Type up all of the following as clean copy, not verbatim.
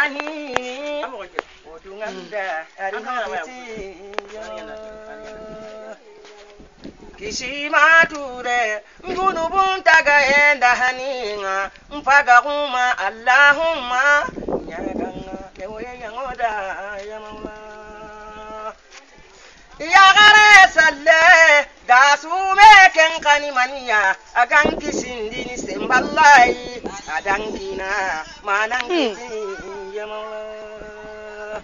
rahini odunganda arinokiti kishima ture ngunu buntaga enda haninga mpaga kuma Allahumma nyaganga kewoya yangoda ya mawla ya gare salle da sume ken kani maniya agan kisindini semballai adangina manangiti ya mawla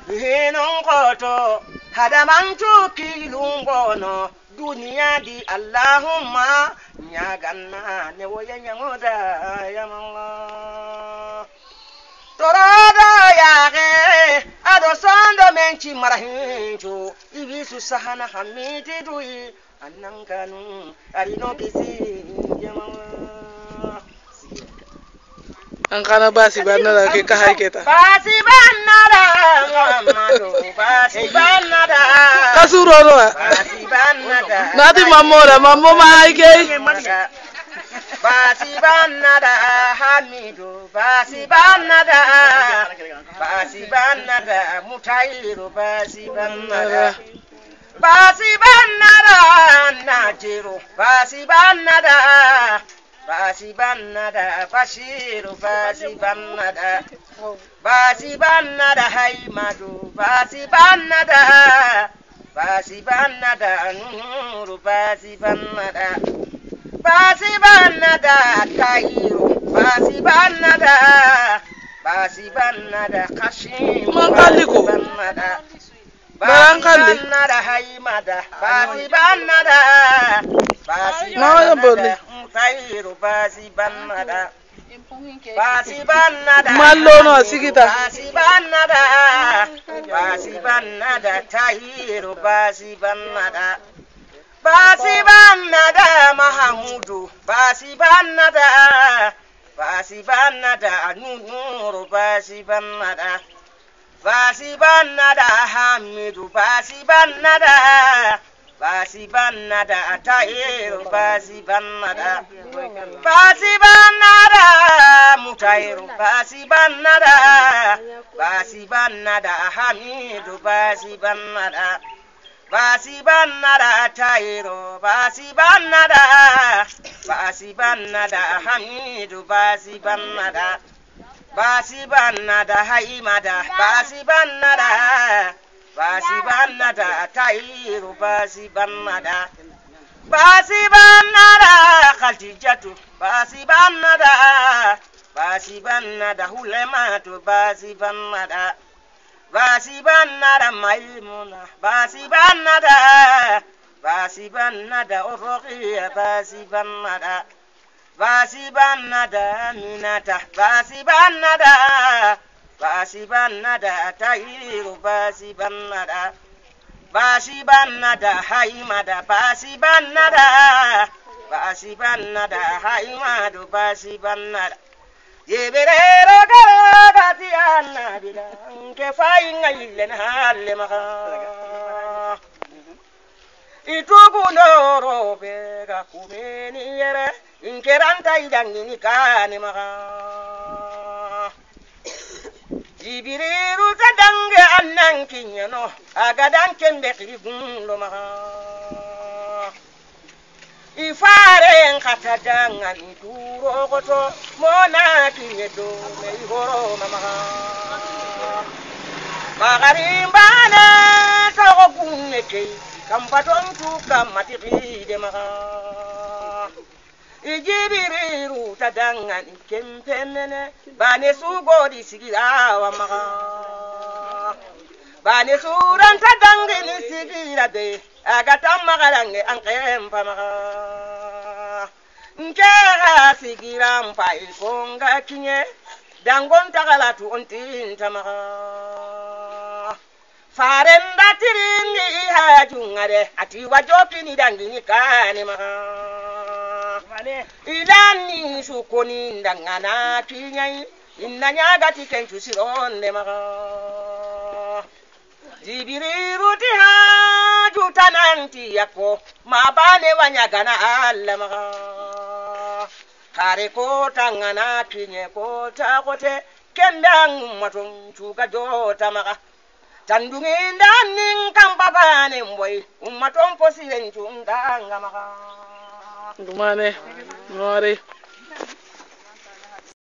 hinon koto hadamantu kilumbono dunia di Allahumma nyagana ne woya nyangoda ya mawla torada yage ado sondo menchi marahinju ibisu sahana hamiti dui annanganu arino kisi ya mawla angkana basi banada ke kahay kita basi banada Muhammadu basi banada kasuroro basi banada nati mamora mammo maike basi banada Hamidu basi banada Mutairu basi banada Najiru basi banada Bashiru basi banada Haimadu basi banada Nuru basi banada Kairu basi banada Kashim basi banada Haimada basi banada Mutairu basi banada mallono asigita basi banada Tahiru basi banada Mahamudu basi banada Nuru basi banada Hamidu basi banada Tahiru basi banada Mutairu basi banada Hamidu basi banada Tahiru basi banada Hamidu basi banada Haimada basi banada Tahiru basi banada Khadijatu basi banada Hulematu basi banada Maimuna basi banada Uruqiyya basi banada Minata basi banada Tahiru basi banada Haimada basi banada Haimadu basi banada Yeberero garagati anna bilang ke fainga illen halle maka itu gunoro bega kumeni yere inkeranta idangini kane maka Jibiriru tadange annan kinyano agadan kembe kribundo maka Ifare nkatadangan ituro koto mona kinyedo meihoro mama Magarimbane toko kunneke kampaton tuka matiride maka Ijibiriru tadangan kempemene bane sugodi sigirawa maka Bane suran tadangini sigirabe agatam magalange ankempa maka Nkera sigiram pa ikonga kinye dangon tagalatu ontinta maka Farenda tiringi hajungare ati wajopini dangini kane maka Idani sukoni ndangana kinyai innanya kenchu sironde maka Jibiriru tiha jutananti yako mabane wanyagana alla maka Kare kota ngana kinye kota kote kembang ummaton cuka jota maka tandungi ndanin kambabane mboy ummaton posilen cundanga maka Dumane, ngore.